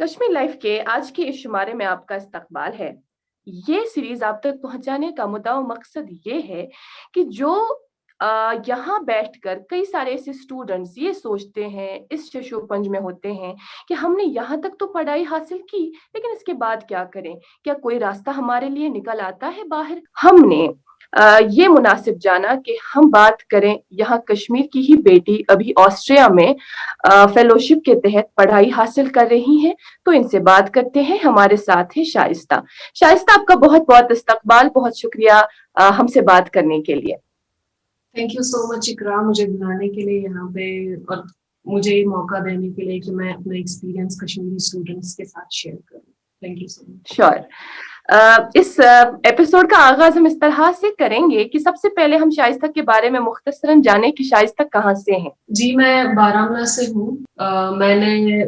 Kashmir life के आज के इस शुमारे में आपका इस्तकबाल है। ये सीरीज आप तक पहुंचाने का मुद्दा और मकसद ये है कि जो यहाँ बैठकर कई सारे ऐसे स्टूडेंट्स ये सोचते हैं, इस शशोपंज में होते हैं कि हमने यहाँ तक तो पढ़ाई हासिल की, लेकिन इसके बाद क्या करें? क्या कोई रास्ता हमारे लिए निकल आता है बाहर? हमने ये मुनासिब जाना कि हम बात करें यहाँ कश्मीर की ही बेटी अभी ऑस्ट्रिया में फेलोशिप के तहत पढ़ाई हासिल कर रही हैं। तो इनसे बात करते हैं। हमारे साथ है शाइस्ता। शाइस्ता, आपका बहुत बहुत इस्तकबाल, बहुत शुक्रिया हमसे बात करने के लिए। थैंक यू सो मच इकरा, मुझे बुलाने के लिए यहाँ पे और मुझे मौका देने के लिए कि मैं अपना एक्सपीरियंस कश्मीरी स्टूडेंट्स के साथ शेयर करूँ। Thank you so much. Sure. इस एपिसोड का आगाज हम इस तरह से करेंगे कि सबसे पहले हम शाइस्ता के बारे में मुख्तसरन जाने कि शाइस्ता कहाँ से हैं। जी, मैं बारामूला से हूँ। मैंने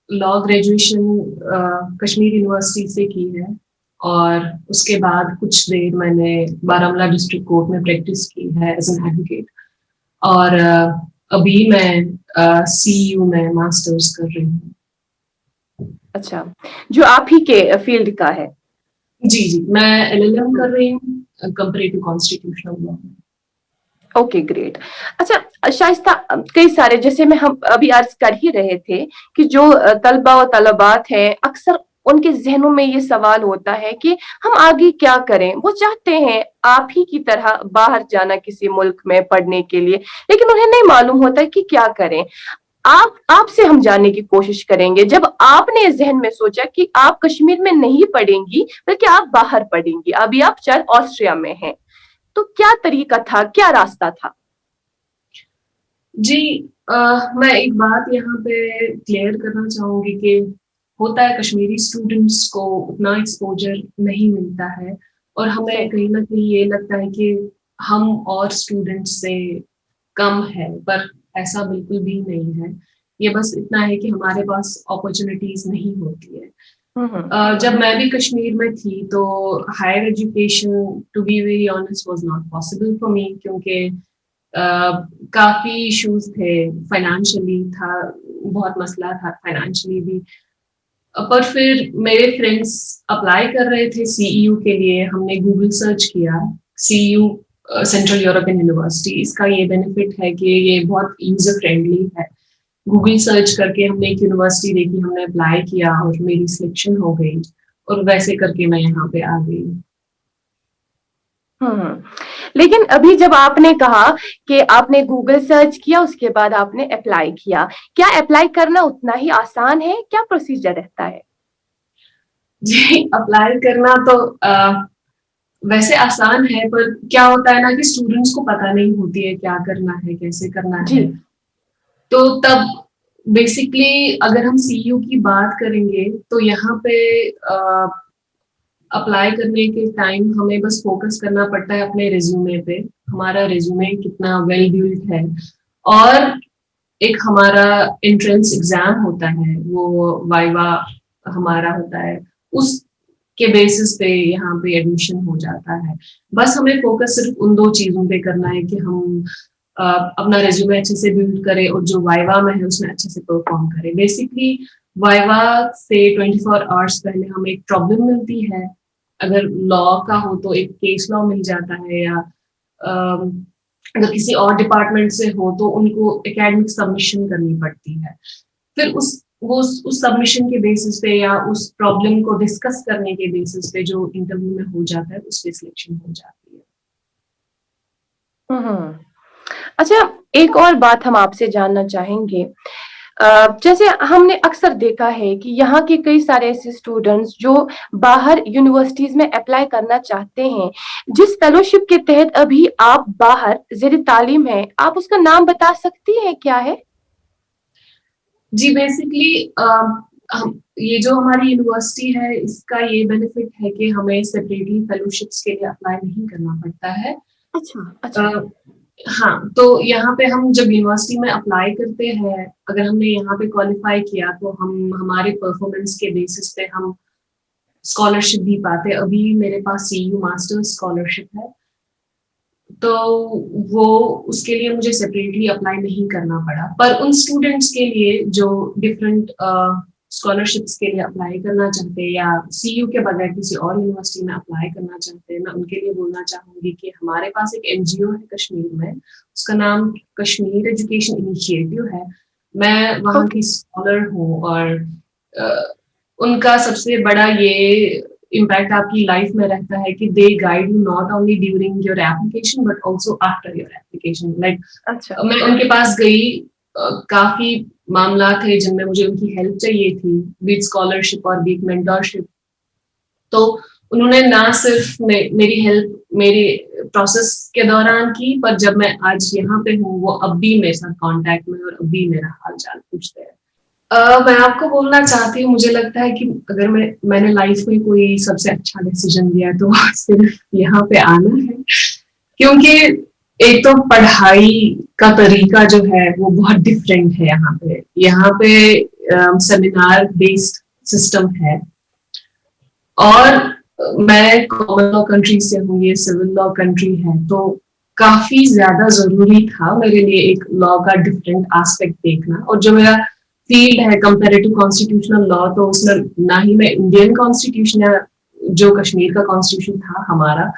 लॉ ग्रेजुएशन कश्मीर यूनिवर्सिटी से की है और उसके बाद कुछ देर मैंने बारामूला डिस्ट्रिक्ट कोर्ट में प्रैक्टिस की है एज एन एडवोकेट। और अभी मैं CU में मास्टर्स कर रही हूँ। अच्छा, जो आप ही के फील्ड का है? जी जी, मैं LLM कर रही हूँ कंपैरेटिव कॉन्स्टिट्यूशनल लॉ में। Okay, great. अच्छा शाइस्ता, कई सारे जैसे में हम अभी अर्ज कर ही रहे थे कि जो तलबा और तलबात हैं, अक्सर उनके जहनों में ये सवाल होता है कि हम आगे क्या करें। वो चाहते हैं आप ही की तरह बाहर जाना किसी मुल्क में पढ़ने के लिए, लेकिन उन्हें नहीं मालूम होता कि क्या करें। आपसे हम जानने की कोशिश करेंगे, जब आपने इस जहन में सोचा कि आप कश्मीर में नहीं पढ़ेंगी बल्कि आप बाहर पढ़ेंगी, अभी आप शायद ऑस्ट्रिया में हैं, तो क्या तरीका था, क्या रास्ता था? जी, मैं एक बात यहाँ पे क्लियर करना चाहूंगी कि होता है कश्मीरी स्टूडेंट्स को उतना एक्सपोजर नहीं मिलता है और हमें कहीं ना कहीं ये लगता है कि हम और स्टूडेंट्स से कम है, पर ऐसा बिल्कुल भी नहीं है। ये बस इतना है कि हमारे पास अपॉर्चुनिटीज नहीं होती है। जब मैं भी कश्मीर में थी तो higher education, to be very honest, was not possible for me, क्योंकि काफी इश्यूज थे। फाइनेंशियली था, बहुत मसला था फाइनेंशियली भी। पर फिर मेरे फ्रेंड्स अप्लाई कर रहे थे CEU के लिए। हमने गूगल सर्च किया CEU, सेंट्रल यूरोपियन यूनिवर्सिटी। इसका ये बेनिफिट है कि ये बहुत यूजर फ्रेंडली है। गूगल सर्च करके हमने एक यूनिवर्सिटी देखी, हमने अप्लाई किया और मेरी सिलेक्शन हो गई और वैसे करके मैं यहाँ पे आ गई। लेकिन अभी जब आपने कहा कि आपने गूगल सर्च किया, उसके बाद आपने अप्लाई किया, क्या अप्लाई करना उतना ही आसान है? क्या प्रोसीजर रहता है? जी, अप्लाई करना तो वैसे आसान है, पर क्या होता है ना कि स्टूडेंट्स को पता नहीं होती है क्या करना है, कैसे करना जी। है। तो तब बेसिकली अगर हम CEU की बात करेंगे तो यहाँ पे अप्लाई करने के टाइम हमें बस फोकस करना पड़ता है अपने रिज्यूमे पे। हमारा रिज्यूमे कितना वेल बिल्ड है, और एक हमारा एंट्रेंस एग्जाम होता है, वो वाइवा हमारा होता है। उस के बेसिस पे यहाँ पे एडमिशन हो जाता है। बस हमें फोकस सिर्फ उन दो चीजों पे करना है कि हम अपना रेज्यूमे अच्छे से बिल्ड करें और जो वाइवा में है उसमें अच्छे से परफॉर्म करें। बेसिकली वाइवा से 24 आवर्स पहले हमें एक प्रॉब्लम मिलती है। अगर लॉ का हो तो एक केस लॉ मिल जाता है, या अगर किसी और डिपार्टमेंट से हो तो उनको एकेडमिक सबमिशन करनी पड़ती है। फिर उस सबमिशन के बेसिस पे या उस प्रॉब्लम को डिस्कस करने के बेसिस पे जो इंटरव्यू में हो जाता है उस पे सिलेक्शन हो जाती है। अच्छा, एक और बात हम आपसे जानना चाहेंगे। जैसे हमने अक्सर देखा है कि यहाँ के कई सारे ऐसे स्टूडेंट्स जो बाहर यूनिवर्सिटीज में अप्लाई करना चाहते हैं, जिस फेलोशिप के तहत अभी आप बाहर ज़ेर तालीम है, आप उसका नाम बता सकती हैं, क्या है? जी, बेसिकली हम ये जो हमारी यूनिवर्सिटी है इसका ये बेनिफिट है कि हमें सेपरेटली फेलोशिप्स के लिए अप्लाई नहीं करना पड़ता है। अच्छा, अच्छा। हाँ, तो यहाँ पे हम जब यूनिवर्सिटी में अप्लाई करते हैं, अगर हमने यहाँ पे क्वालिफाई किया तो हम हमारे परफॉर्मेंस के बेसिस पे हम स्कॉलरशिप भी पाते। अभी मेरे पास CU मास्टर्स स्कॉलरशिप है, तो वो उसके लिए मुझे सेपरेटली अप्लाई नहीं करना पड़ा। पर उन स्टूडेंट्स के लिए जो डिफरेंट स्कॉलरशिप्स के लिए अप्लाई करना चाहते हैं या CU के बगैर किसी और यूनिवर्सिटी में अप्लाई करना चाहते हैं, मैं उनके लिए बोलना चाहूंगी कि हमारे पास एक NGO है कश्मीर में, उसका नाम कश्मीर एजुकेशन इनिशिएटिव है। मैं वहाँ ओके। की स्कॉलर हूँ और उनका सबसे बड़ा ये इम्पैक्ट आपकी लाइफ में रहता है कि they guide you not only during your application but also after your application. Like अच्छा। मैं उनके पास गई, काफी मामला थे जिनमें मुझे उनकी हेल्प चाहिए थी, बीट स्कॉलरशिप और बीट मेंटरशिप। तो उन्होंने ना सिर्फ मेरी हेल्प मेरी प्रोसेस के दौरान की, पर जब मैं आज यहाँ पे हूँ वो अब भी मेरे साथ कांटेक्ट में और अब भी मेरा हाल चाल पूछते हैं। मैं आपको बोलना चाहती हूँ, मुझे लगता है कि अगर मैंने लाइफ में कोई सबसे अच्छा डिसीजन लिया तो सिर्फ यहाँ पे आना है, क्योंकि एक तो पढ़ाई का तरीका जो है वो बहुत डिफरेंट है। यहाँ पे सेमिनार बेस्ड सिस्टम है और मैं कॉमन लॉ कंट्री से हूँ, ये सिविल लॉ कंट्री है, तो काफी ज्यादा जरूरी था मेरे लिए एक लॉ का डिफरेंट एस्पेक्ट देखना। और जो मेरा फील्ड है कंपैरेटिव कॉन्स्टिट्यूशनल लॉ, तो उसमें ना ही मैं इंडियन कॉन्स्टिट्यूशन या जो कश्मीर का कॉन्स्टिट्यूशन था हमारा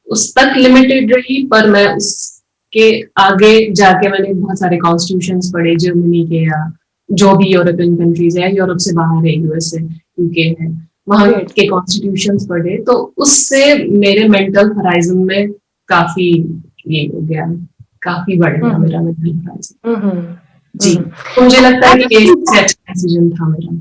उस तक लिमिटेड रही, पर मैं उसके आगे जाके मैंने बहुत सारे कॉन्स्टिट्यूशंस पढ़े, जर्मनी के या जो भी यूरोपियन कंट्रीज है, यूरोप से बाहर है, USA UK है, वहां के कॉन्स्टिट्यूशंस पढ़े, तो उससे मेरे मेंटल हराइजन में काफी ये हो गया, काफी बढ़ गया मेरा मेंटल हराइजन। जी, तो मुझे लगता है कि ये सबसे अच्छा डिसीजन था मेरा।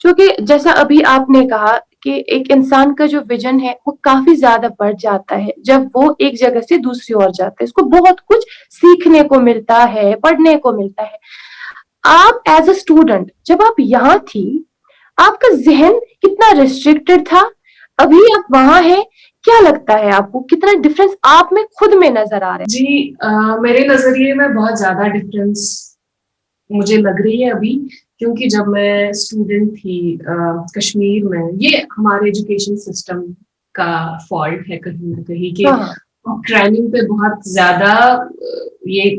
क्योंकि जैसा अभी आपने कहा कि एक इंसान का जो विजन है वो काफी ज्यादा बढ़ जाता है जब वो एक जगह से दूसरी ओर जाता है, उसको बहुत कुछ सीखने को मिलता है, पढ़ने को मिलता है। आप एज अ स्टूडेंट जब आप यहाँ थी, आपका जहन कितना रिस्ट्रिक्टेड था, अभी आप वहां हैं, क्या लगता है आपको कितना डिफरेंस आप में खुद में नजर आ रहा है? जी, मेरे नजरिए में बहुत ज्यादा डिफरेंस मुझे लग रही है अभी, क्योंकि जब मैं स्टूडेंट थी कश्मीर में, ये हमारे एजुकेशन सिस्टम का फॉल्ट है कहीं ना कहीं कि ट्रेनिंग पे बहुत ज्यादा ये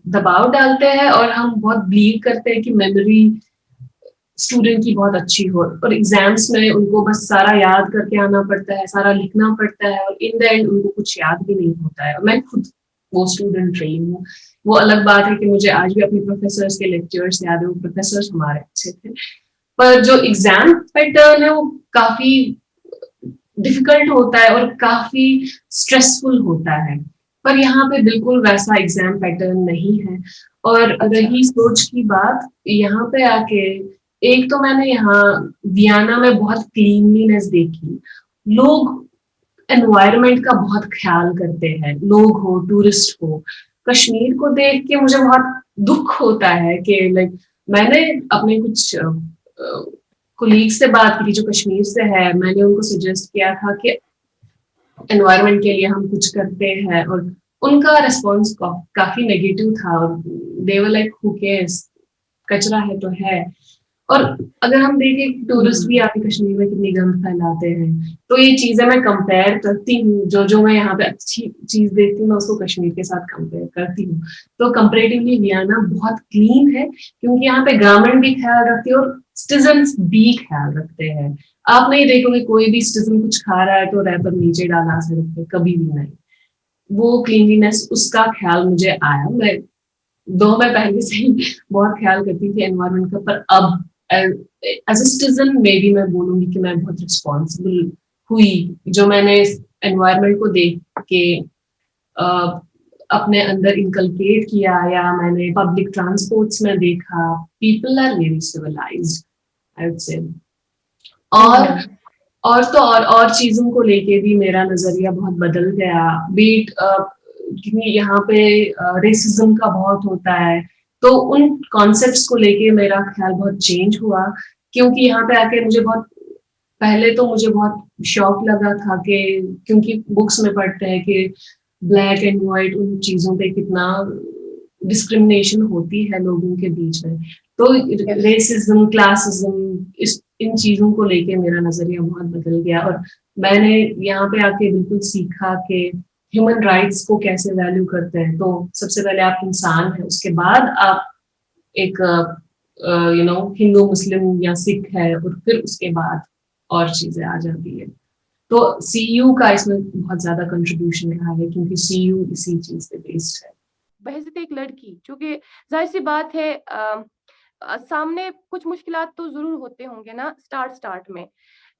दबाव डालते हैं और हम बहुत बिलीव करते हैं कि मेमोरी स्टूडेंट की बहुत अच्छी हो और एग्जाम्स में उनको बस सारा याद करके आना पड़ता है, सारा लिखना पड़ता है और इन द एंड उनको कुछ याद भी नहीं होता है। और मैं खुद वो स्टूडेंट रही हूँ। वो अलग बात है कि मुझे आज भी अपने प्रोफेसर्स के लेक्चर्स याद है, वो प्रोफेसर्स हमारे अच्छे थे, पर जो एग्जाम पैटर्न है वो काफी डिफिकल्ट होता है और काफी स्ट्रेसफुल होता है। पर यहाँ पे बिल्कुल वैसा एग्जाम पैटर्न नहीं है। और रही सोच की बात, यहाँ पे आके एक तो मैंने यहाँ वियना में बहुत क्लीनलीनेस देखी, लोग एनवायरनमेंट का बहुत ख्याल करते हैं, लोग हो टूरिस्ट हो। कश्मीर को देख के मुझे बहुत दुख होता है कि लाइक मैंने अपने कुछ कोलीग से बात की जो कश्मीर से है, मैंने उनको सजेस्ट किया था कि एनवायरनमेंट के लिए हम कुछ करते हैं और उनका रिस्पॉन्स काफी नेगेटिव था और दे वर लाइक हु केयर्स, कचरा है तो है। और अगर हम देखें टूरिस्ट भी आके कश्मीर में कितनी गंद फैलाते हैं, तो ये चीजें मैं कंपेयर करती हूँ, जो मैं यहाँ पे अच्छी चीज देखती हूँ मैं उसको कश्मीर के साथ कंपेयर करती हूँ। तो कंपेरेटिवली वियना बहुत क्लीन है, क्योंकि यहाँ पे गवर्नमेंट भी ख्याल रखती है और सिटीजन्स भी ख्याल रखते हैं। आप नहीं देखोगे कोई भी सिटीजन कुछ खा रहा है तो रैपर नीचे डाला सड़क, कभी भी नहीं। वो क्लीनलीनेस उसका ख्याल मुझे आया। मैं पहले से ही बहुत ख्याल करती थी एनवायरनमेंट का, पर अब as a citizen maybe मैं बोलूंगी कि मैं बहुत रिस्पॉन्सिबल हुई, जो मैंने एनवायरनमेंट को देख के अपने अंदर इनकलकेट किया, या मैंने पब्लिक ट्रांसपोर्ट्स में देखा, people are very civilised I would say. और तो और चीजों को लेके भी मेरा नजरिया बहुत बदल गया। बीट क्योंकि यहाँ पे रेसिज्म का बहुत होता है, तो उन कॉन्सेप्ट्स को लेके मेरा ख्याल बहुत चेंज हुआ, क्योंकि यहाँ पे आके पहले तो मुझे बहुत शौक लगा था कि क्योंकि बुक्स में पढ़ते हैं कि ब्लैक एंड व्हाइट उन चीजों पे कितना डिस्क्रिमिनेशन होती है लोगों के बीच में, तो रेसिज्म क्लासिज्म इन चीजों को लेके मेरा नजरिया बहुत बदल गया। और मैंने यहाँ पे आके बिल्कुल सीखा कि ह्यूमन राइट्स को कैसे वैल्यू करते हैं। तो सबसे पहले आप इंसान है, उसके बाद आप एक हिंदू मुस्लिम या सिख है, और फिर उसके बाद और चीजें आ जाती है। तो सीयू का इसमें बहुत ज्यादा कंट्रीब्यूशन रहा है, क्योंकि सीयू इसी चीज पे बेस्ड है। बहज़त एक लड़की, चूंकि जाहिर सी बात है सामने कुछ मुश्किलात तो जरूर होते होंगे ना स्टार्ट में।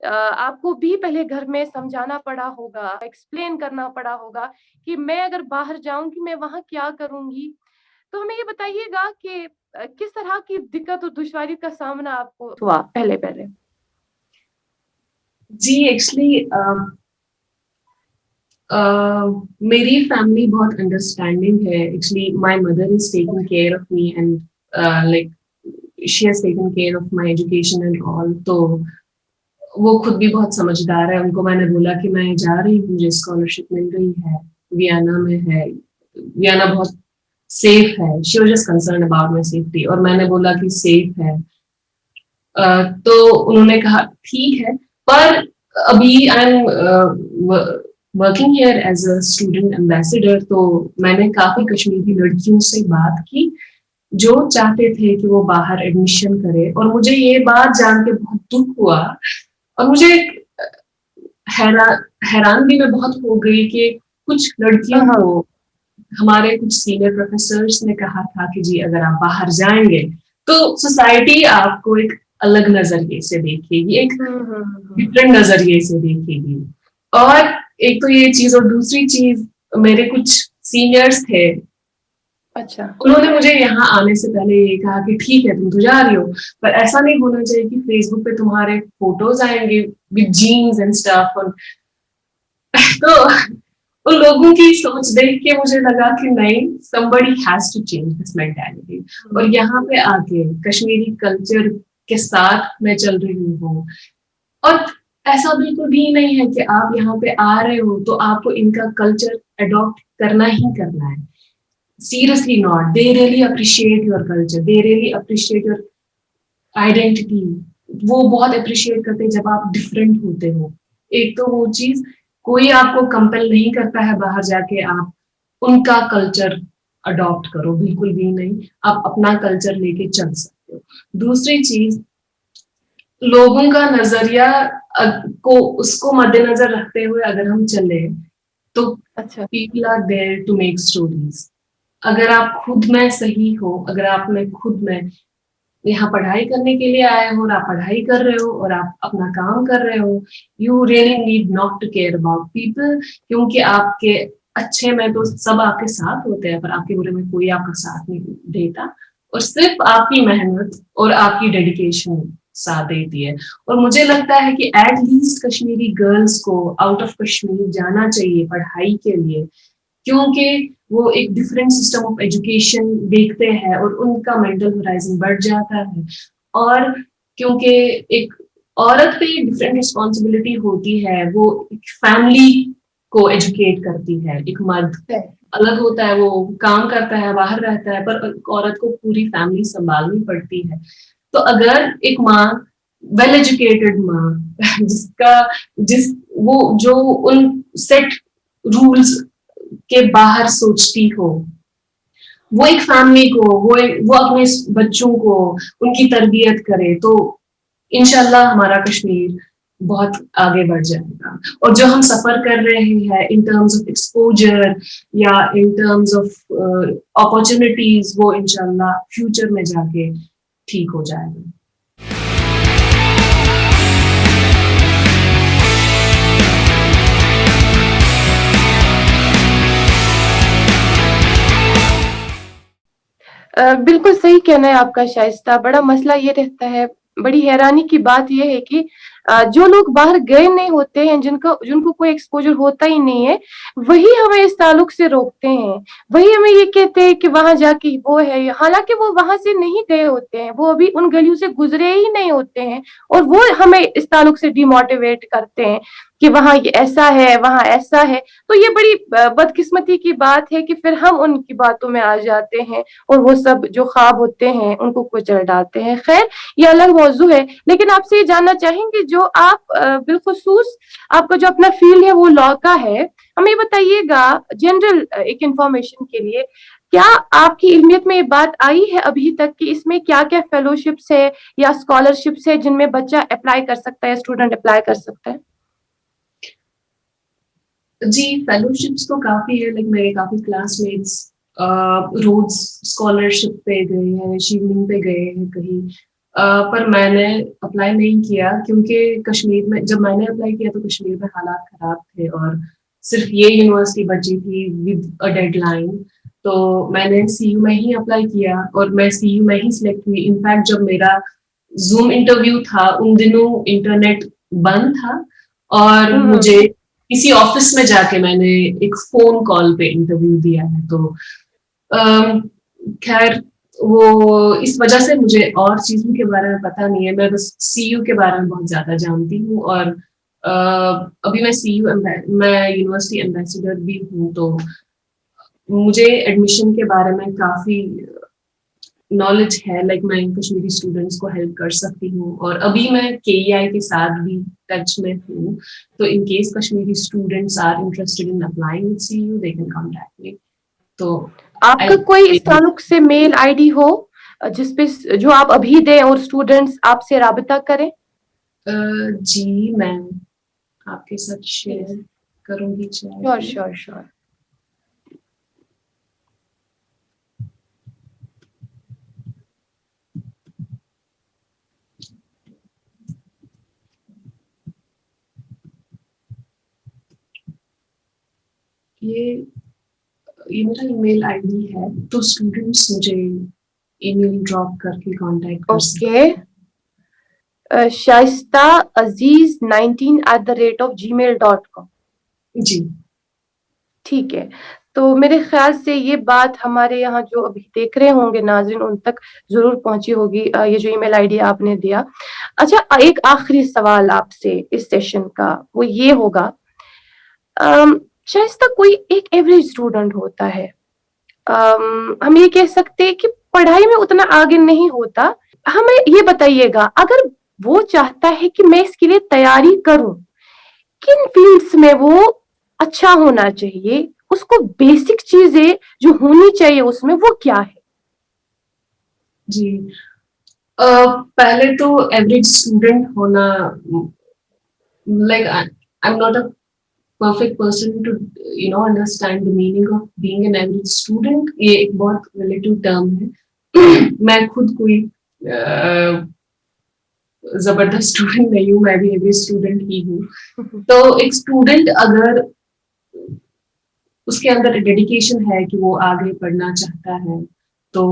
आपको भी पहले घर में समझाना पड़ा होगा, एक्सप्लेन करना पड़ा होगा कि मैं अगर बाहर जाऊंगी मैं वहां क्या करूंगी। तो हमें ये बताइएगा कि किस तरह की दिक्कत और दुश्वारी का सामना आपको हुआ पहले पहले। जी एक्चुअली मेरी फैमिली बहुत अंडरस्टैंडिंग है। Actually my mother is taking care of me and like she has taken care of my education and all. तो वो खुद भी बहुत समझदार है। उनको मैंने बोला कि मैं जा रही हूँ, मुझे स्कॉलरशिप मिल रही है, वियना में है, वियना बहुत सेफ है। She was just concern about my safety, और मैंने बोला कि सेफ है। तो उन्होंने कहा ठीक है, पर अभी I am working here as a student ambassador. तो मैंने काफी कश्मीरी लड़कियों से बात की जो चाहते थे कि वो बाहर एडमिशन करे, और मुझे ये बात जान के बहुत दुख हुआ। और मुझे हैरान भी मैं बहुत हो गई कि कुछ लड़कियों को हमारे कुछ सीनियर प्रोफेसर्स ने कहा था कि जी अगर आप बाहर जाएंगे तो सोसाइटी आपको एक अलग नजरिए से देखेगी, एक डिफरेंट नजरिए से देखेगी। और एक तो ये चीज, और दूसरी चीज मेरे कुछ सीनियर्स थे, अच्छा, उन्होंने मुझे यहाँ आने से पहले ये कहा कि ठीक है तुम तो जा रही हो, पर ऐसा नहीं होना चाहिए कि फेसबुक पे तुम्हारे फोटोज आएंगे विद जीन्स एंड स्टफ। तो उन लोगों की सोच देख के मुझे लगा कि नहीं, somebody has to change this mentality। और यहाँ पे आके कश्मीरी कल्चर के साथ मैं चल रही हूँ। और ऐसा बिल्कुल भी नहीं है कि आप यहाँ पे आ रहे हो तो आपको इनका कल्चर अडॉप्ट करना ही करना है। Seriously not, they really appreciate your culture, they really appreciate your identity. वो बहुत अप्रिशिएट करते हैं जब आप डिफरेंट होते हो। एक तो वो चीज, कोई आपको कंपेल नहीं करता है बाहर जाके आप उनका कल्चर अडॉप्ट करो, बिल्कुल भी नहीं। आप अपना कल्चर लेके चल सकते हो। दूसरी चीज, लोगों का नजरिया को उसको मद्देनजर रखते हुए अगर हम चले तो अच्छा, people are there to make stories. अगर आप खुद में सही हो, अगर आप में खुद में यहाँ पढ़ाई करने के लिए आए हो और आप पढ़ाई कर रहे हो और आप अपना काम कर रहे हो, you really need not to care about people. क्योंकि आपके अच्छे में तो सब आपके साथ होते हैं, पर आपके बुरे में कोई आपका साथ नहीं देता, और सिर्फ आपकी मेहनत और आपकी डेडिकेशन साथ देती है। और मुझे लगता है कि एट लीस्ट कश्मीरी गर्ल्स को आउट ऑफ कश्मीर जाना चाहिए पढ़ाई के लिए, क्योंकि वो एक डिफरेंट सिस्टम ऑफ एजुकेशन देखते हैं और उनका मेंटल होराइजन बढ़ जाता है। और क्योंकि एक औरत पे डिफरेंट रिस्पॉन्सिबिलिटी होती है, वो एक फैमिली को एजुकेट करती है। एक मर्द अलग होता है, वो काम करता है, बाहर रहता है, पर एक औरत को पूरी फैमिली संभालनी पड़ती है। तो अगर एक माँ, वेल एजुकेटेड माँ वो जो उन सेट रूल्स के बाहर सोचती हो, वो एक फैमिली को, वो अपने बच्चों को उनकी तरबियत करे, तो इंशाल्लाह हमारा कश्मीर बहुत आगे बढ़ जाएगा। और जो हम सफर कर रहे हैं इन टर्म्स ऑफ एक्सपोजर या इन टर्म्स ऑफ अपॉर्चुनिटीज, वो इंशाल्लाह फ्यूचर में जाके ठीक हो जाएगा। बिल्कुल सही कहना है आपका शाइस्ता। बड़ा मसला ये रहता है, बड़ी हैरानी की बात यह है कि जो लोग बाहर गए नहीं होते हैं, जिनको कोई एक्सपोजर होता ही नहीं है, वही हमें इस ताल्लुक से रोकते हैं। वही हमें ये कहते हैं कि वहां जाके वो है, हालांकि वो वहां से नहीं गए होते हैं, वो अभी उन गलियों से गुजरे ही नहीं होते हैं, और वो हमें इस ताल्लुक से डिमोटिवेट करते हैं कि वहाँ ये ऐसा है, वहाँ ऐसा है, तो ये बड़ी बदकिस्मती की बात है कि फिर हम उनकी बातों में आ जाते हैं और वो सब जो ख्वाब होते हैं उनको कुचल डालते हैं। खैर, ये अलग मौजू है, लेकिन आपसे ये जानना चाहेंगे जो आप बिलखुसूस आपका जो अपना फील्ड है वो लॉ का है, हमें बताइएगा जनरल एक इंफॉर्मेशन के लिए, क्या आपकी इल्मियत में ये बात आई है अभी तक कि इसमें क्या-क्या फेलोशिप्स है या स्कॉलरशिप्स है जिनमें बच्चा अप्लाई कर सकता है, स्टूडेंट अप्लाई कर सकता है? जी, फेलोशिप्स तो काफ़ी है, लाइक मेरे काफ़ी क्लासमेट्स रोड्स स्कॉलरशिप पे गए हैं, शील्डिंग पे गए हैं कहीं। पर मैंने अप्लाई नहीं किया क्योंकि कश्मीर में जब मैंने अप्लाई किया तो कश्मीर में हालात खराब थे और सिर्फ ये यूनिवर्सिटी बची थी विद अ डेडलाइन। तो मैंने सीयू में ही अप्लाई किया और मैं सीयू में ही सिलेक्ट हुई। इनफैक्ट जब मेरा ज़ूम इंटरव्यू था उन दिनों इंटरनेट बंद था और मुझे किसी ऑफिस में जाके मैंने एक फोन कॉल पे इंटरव्यू दिया है। तो खैर वो इस वजह से मुझे और चीजों के बारे में पता नहीं है, मैं बस सीयू के बारे में बहुत ज्यादा जानती हूँ और अभी मैं सीयू मैं यूनिवर्सिटी एम्बेसडर भी हूँ, तो मुझे एडमिशन के बारे में काफी नॉलेज है। लाइक मैं कश्मीरी स्टूडेंट्स को हेल्प कर सकती हूँ और अभी मैं केईआई के साथ भी टच में हूँ, तो in case Kashmiri students are interested in applying with CU they can contact me. तो आपका कोई इस ताल्लुक से मेल आईडी हो जिसपे जो आप अभी दें और स्टूडेंट्स आपसे राबिता करें? जी मैं आपके साथ शेयर करूंगी श्योर श्योर श्योर। ये मेरा ईमेल आईडी है, तो स्टूडेंट्स मुझे ईमेल ड्रॉप करके कांटेक्ट कर सकते हैं। शाइस्ता अजीज 19@gmail.com। जी ठीक है, तो मेरे ख्याल से ये बात हमारे यहाँ जो अभी देख रहे होंगे नाज़रीन उन तक ज़रूर पहुँची होगी, ये जो ईमेल आईडी आपने दिया। अच्छा, एक आखिरी सवाल आपसे इस सेशन का, वो ये होगा, शाइस्ता कोई एक एवरेज स्टूडेंट होता है, हम ये कह सकते हैं कि पढ़ाई में उतना आगे नहीं होता, हमें ये बताइएगा अगर वो चाहता है कि मैं इसके लिए तैयारी करूँ, किन फील्ड्स में वो अच्छा होना चाहिए, उसको बेसिक चीजें जो होनी चाहिए उसमें वो क्या है? जी पहले तो एवरेज स्टूडेंट होना, like I am not a perfect person to understand the meaning of being an average student। ये एक बहुत relative term है। मैं खुद कोई जबरदस्त स्टूडेंट नहीं हूँ, मैं भी एवरेज स्टूडेंट ही हूँ। तो एक स्टूडेंट अगर उसके अंदर डेडिकेशन है कि वो आगे पढ़ना चाहता है, तो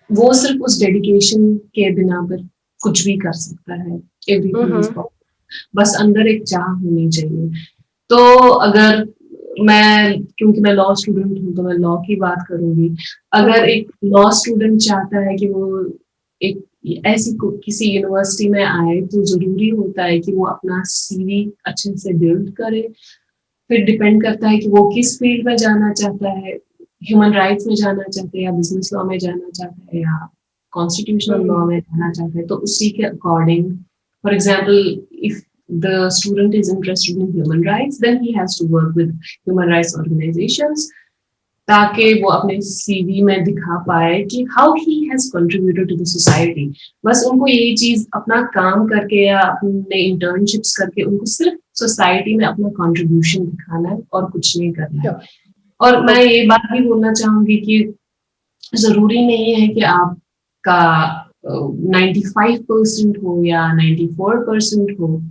वो सिर्फ उस डेडिकेशन के बिना पर कुछ भी कर सकता है। एवरीथिंग इज पॉसिबल, बस अंदर एक चाह होनी चाहिए। तो अगर मैं, क्योंकि मैं लॉ स्टूडेंट हूँ तो मैं लॉ की बात करूंगी। अगर एक लॉ स्टूडेंट चाहता है कि वो एक ऐसी किसी यूनिवर्सिटी में आए, तो जरूरी होता है कि वो अपना सीवी अच्छे से बिल्ड करे। फिर डिपेंड करता है कि वो किस फील्ड में जाना चाहता है, ह्यूमन राइट्स में जाना चाहता है या बिजनेस लॉ में जाना चाहता है या कॉन्स्टिट्यूशनल लॉ में जाना चाहता है। तो उसी के according, for example if the student is interested in human rights, then he has to work with human rights organizations, ताकि वो अपने सीवी में दिखा पाए कि how he has contributed to the society। बस उनको यही चीज अपना काम करके या अपने इंटर्नशिप्स करके उनको सिर्फ सोसाइटी में अपना कंट्रीब्यूशन दिखाना है और कुछ नहीं करना है। और मैं ये बात भी बोलना चाहूंगी कि जरूरी नहीं है कि आपका 95% हो या 94% हो,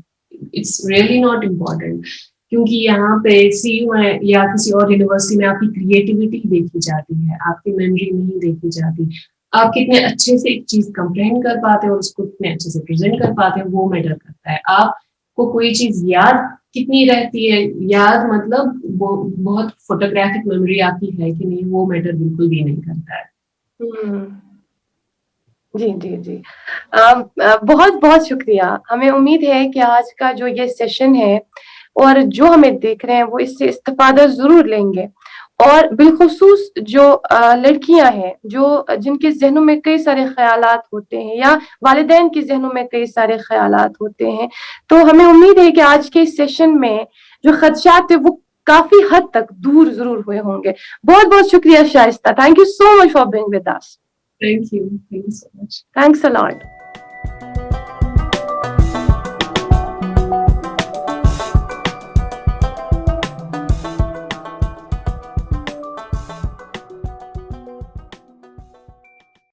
इट्स रियली नॉट इम्पोर्टेंट। क्योंकि यहाँ पे सीयू में या किसी और यूनिवर्सिटी में आपकी क्रिएटिविटी देखी जाती है, आपकी मेमोरी नहीं देखी जाती। आप कितने अच्छे से एक चीज कंप्रेहेंड कर पाते हो और उसको कितने अच्छे से प्रेजेंट कर पाते हो, वो मैटर करता है। आपको कोई चीज याद कितनी रहती है, याद मतलब वो बहुत फोटोग्राफिक मेमोरी आपकी है कि नहीं, वो मैटर बिल्कुल भी नहीं करता है। जी, जी, जी। बहुत-बहुत शुक्रिया। हमें उम्मीद है कि आज का जो ये सेशन है और जो हमें देख रहे हैं वो इससे इस्तिफ़ादा ज़रूर लेंगे। और बिलख़ुसूस जो लड़कियाँ हैं, जो जिनके ज़हनों में कई सारे ख़यालात होते हैं या वालिदैन के ज़हनों में कई सारे ख़यालात होते हैं, तो हमें उम्मीद है कि आज के इस सेशन में जो ख़दशात थे वो काफ़ी हद तक दूर ज़रूर हुए होंगे। बहुत-बहुत शुक्रिया Shaista. Thank you so much for being with us. Thank you so much. Thanks a lot.